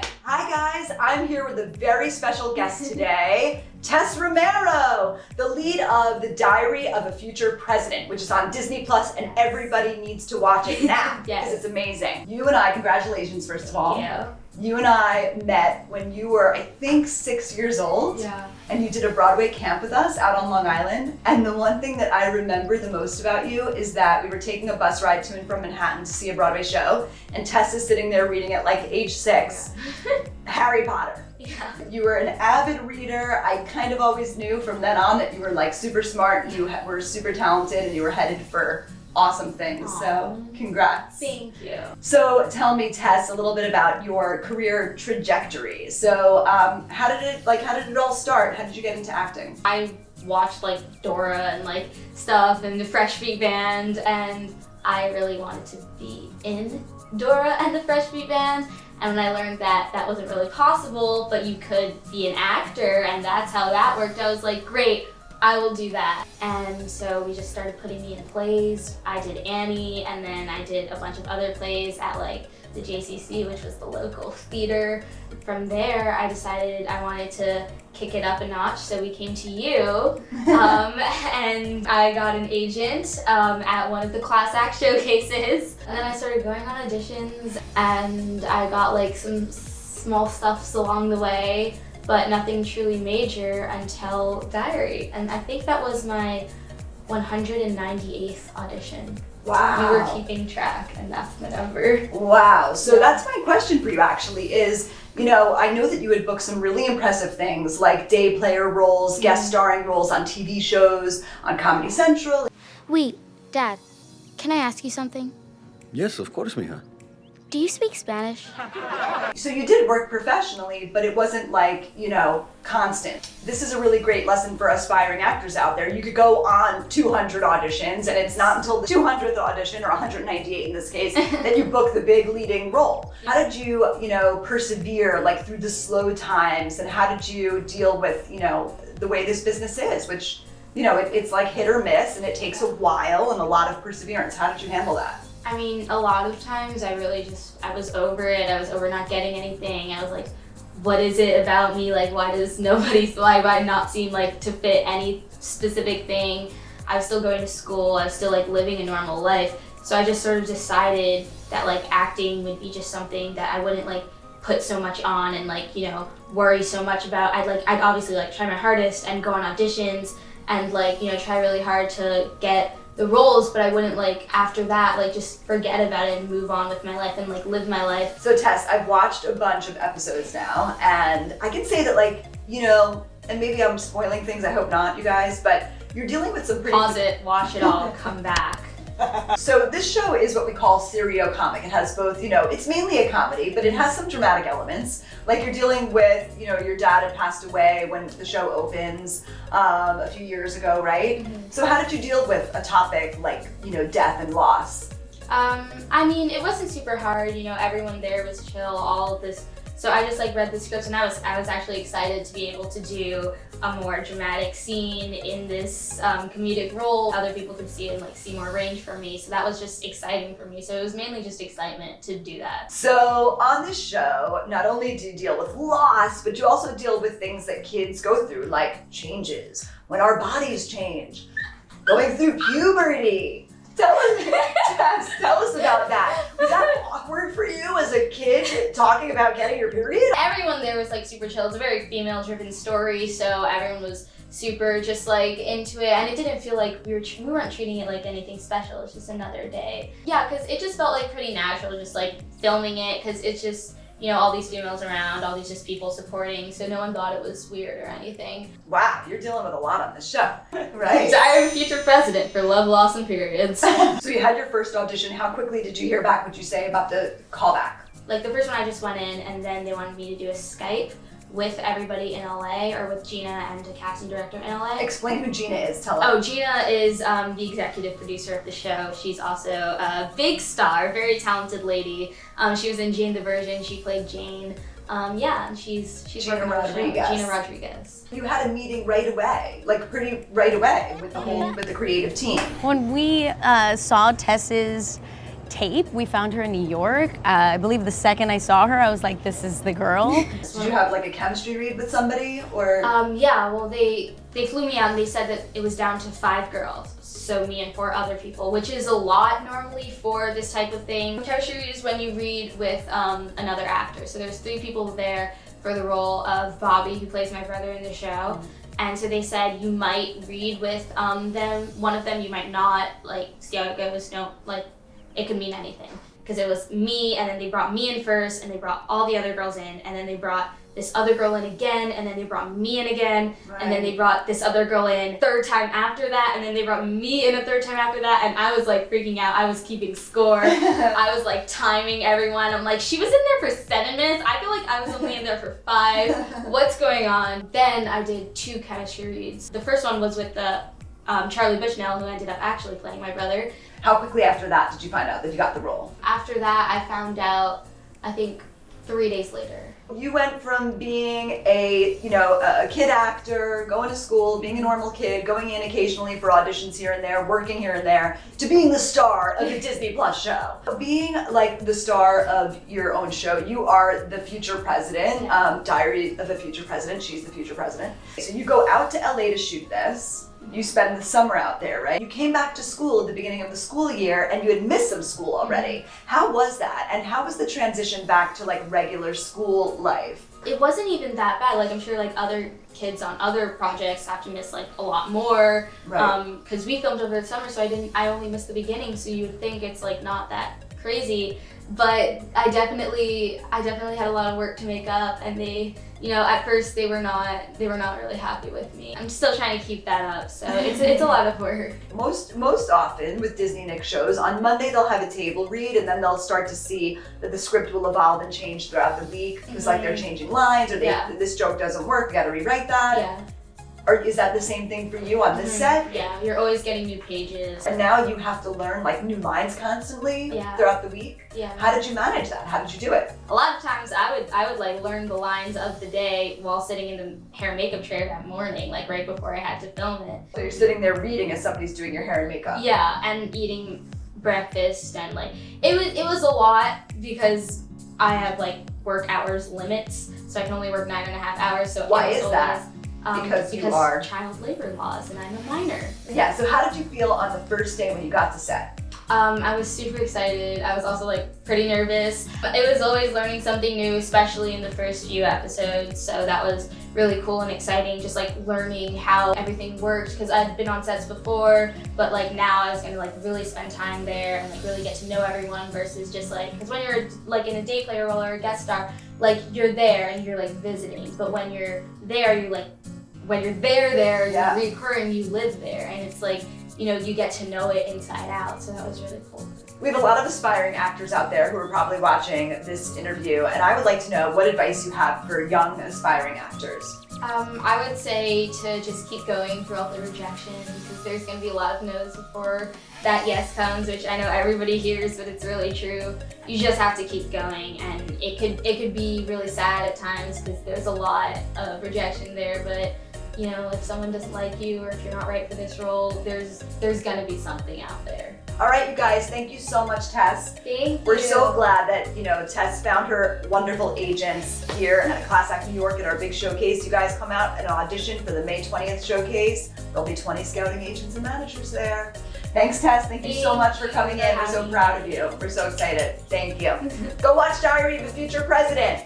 Okay. Hi guys, I'm here with a very special guest today, Tess Romero, the lead of The Diary of a Future President, which is on Disney Plus, and everybody needs to watch it now because it's amazing. You and I, congratulations first of all. Thank you. You and I met when you were, I think, 6 years old. Yeah. And you did a Broadway camp with us out on Long Island. And the one thing that I remember the most about you is that we were taking a bus ride to and from Manhattan to see a Broadway show. And Tess is sitting there reading at like age 6, Harry Potter. Yeah. You were an avid reader. I kind of always knew from then on that you were like super smart, you were super talented, and you were headed for awesome things. Aww. So congrats. Thank you. So tell me, Tess, a little bit about your career trajectory. So how did it all start? How did you get into acting? I watched like Dora and like stuff and the Fresh Meat Band, and I really wanted to be in Dora and the Fresh Meat Band. And when I learned that that wasn't really possible, but you could be an actor and that's how that worked, I was like, great, I will do that. And so we just started putting me in plays. I did Annie, and then I did a bunch of other plays at like the JCC, which was the local theater. From there, I decided I wanted to kick it up a notch, so we came to you, and I got an agent at one of the class act showcases. And then I started going on auditions, and I got like some small stuffs along the way, but nothing truly major until Diary. And I think that was my 198th audition. Wow. We were keeping track, and that's the number. Wow. So that's my question for you actually is, you know, I know that you had booked some really impressive things like day player roles, guest starring roles on TV shows, on Comedy Central. Wait, Dad, can I ask you something? Yes, of course, mija. Do you speak Spanish? So you did work professionally, but it wasn't like, you know, constant. This is a really great lesson for aspiring actors out there. You could go on 200 auditions, and it's not until the 200th audition, or 198 in this case, that you book the big leading role. How did you, you know, persevere like through the slow times, and how did you deal with, you know, the way this business is, which, you know, it's like hit or miss, and it takes a while and a lot of perseverance. How did you handle that? I mean, a lot of times I was over it. I was over not getting anything. I was like, what is it about me? Like, why do I not seem like to fit any specific thing? I was still going to school. I was still like living a normal life. So I just sort of decided that like acting would be just something that I wouldn't like put so much on and like, you know, worry so much about. I'd obviously like try my hardest and go on auditions and like, you know, try really hard to get the roles, but I wouldn't like after that like just forget about it and move on with my life and like live my life. So Tess, I've watched a bunch of episodes now, and I can say that like, you know, and maybe I'm spoiling things, I hope not, you guys, but you're dealing with some pretty... Pause it, watch it all, come back. So this show is what we call serio-comic. It has both, you know, it's mainly a comedy, but it has some dramatic elements. Like you're dealing with, you know, your dad had passed away when the show opens a few years ago, right? Mm-hmm. So how did you deal with a topic like, you know, death and loss? I mean, it wasn't super hard, you know, everyone there was chill, all of this. So I just like read the script, and I was actually excited to be able to do a more dramatic scene in this comedic role. Other people could see it and like see more range for me. So that was just exciting for me. So it was mainly just excitement to do that. So on this show, not only do you deal with loss, but you also deal with things that kids go through, like changes, when our bodies change, going through puberty. Tell us about that. Was that awkward for you as a kid talking about getting your period? Everyone there was like super chill. It's a very female-driven story, so everyone was super just like into it, and it didn't feel like we weren't treating it like anything special. It's just another day. Yeah, because it just felt like pretty natural, just like filming it, because it's just, you know, all these females around, all these just people supporting, so no one thought it was weird or anything. Wow, you're dealing with a lot on this show, right? Diary of a Future President for Love, Loss, and Periods. So you had your first audition. How quickly did you hear back, would you say, about the callback? Like the first one I just went in, and then they wanted me to do a Skype with everybody in LA, or with Gina and a casting director in LA. Explain who Gina is, tell us. Oh, Gina is the executive producer of the show. She's also a big star, very talented lady. She was in Jane the Virgin, she played Jane. Yeah, and she's Gina Rodriguez. Gina Rodriguez. You had a meeting right away, like pretty right away with the whole, with the creative team. When we saw Tess's tape. We found her in New York. I believe the second I saw her, I was like, this is the girl. Did you have like a chemistry read with somebody or? Yeah, well they flew me out and they said that it was down to 5 girls. So me and 4 other people, which is a lot normally for this type of thing. Chemistry read is when you read with another actor. So there's 3 people there for the role of Bobby, who plays my brother in the show. And so they said you might read with them, one of them you might not, like see how it goes. No, like it could mean anything. Because it was me, and then they brought me in first, and they brought all the other girls in, and then they brought this other girl in again, and then they brought me in again, and then they brought this other girl in 3rd time after that, and then they brought me in a 3rd time after that, and I was like freaking out. I was keeping score. I was like timing everyone. I'm like, she was in there for 7 minutes. I feel like I was only in there for 5. What's going on? Then I did 2 chemistry reads. The first one was with the Charlie Bushnell, who ended up actually playing my brother. How quickly after that did you find out that you got the role? After that, I found out, I think, 3 days later. You went from being a kid actor, going to school, being a normal kid, going in occasionally for auditions here and there, working here and there, to being the star of a Disney Plus show. Being like the star of your own show, you are the future president, Diary of a Future President, she's the future president. So you go out to LA to shoot this. You spend the summer out there, right? You came back to school at the beginning of the school year and you had missed some school already. How was that? And how was the transition back to like regular school life? It wasn't even that bad. Like I'm sure like other kids on other projects have to miss like a lot more. Right. Because we filmed over the summer, so I only missed the beginning, so you would think it's like not that crazy. But I definitely had a lot of work to make up, and they, at first they were not really happy with me. I'm still trying to keep that up, so it's a lot of work. Most often with Disney Nick shows, on Monday they'll have a table read, and then they'll start to see that the script will evolve and change throughout the week because like they're changing lines or this joke doesn't work, we got to rewrite that. Yeah. Or is that the same thing for you on this set? Yeah, you're always getting new pages. And now you have to learn like new lines constantly throughout the week. Yeah. How did you manage that? How did you do it? A lot of times I would like learn the lines of the day while sitting in the hair and makeup chair that morning, like right before I had to film it. So you're sitting there reading as somebody's doing your hair and makeup. Yeah, and eating breakfast, and like it was a lot because I have like work hours limits, so I can only work 9.5 hours. So why is that? Because you are child labor laws, and I'm a minor. Yeah. So how did you feel on the first day when you got to set? I was super excited. I was also like pretty nervous. But it was always learning something new, especially in the first few episodes. So that was really cool and exciting, just like learning how everything worked, because I'd been on sets before, but like now I was gonna like really spend time there and like really get to know everyone versus just like, because when you're like in a day player role or a guest star, like you're there and you're like visiting, but when you're there, you're like, when you're there, you're recurring, you live there, and it's like, you get to know it inside out, so that was really cool. We have a lot of aspiring actors out there who are probably watching this interview, and I would like to know what advice you have for young aspiring actors. I would say to just keep going through all the rejection, because there's going to be a lot of no's before that yes comes, which I know everybody hears, but it's really true. You just have to keep going, and it could be really sad at times because there's a lot of rejection there, but if someone doesn't like you or if you're not right for this role, there's gonna be something out there. All right, you guys, thank you so much, Tess. Thank you. We're so glad that, Tess found her wonderful agents here at Class Act New York at our big showcase. You guys come out and audition for the May 20th showcase. There'll be 20 scouting agents and managers there. Thanks, Tess. Thank you so much for coming in. We're so proud of you. We're so excited. Thank you. Go watch Diary of a Future President.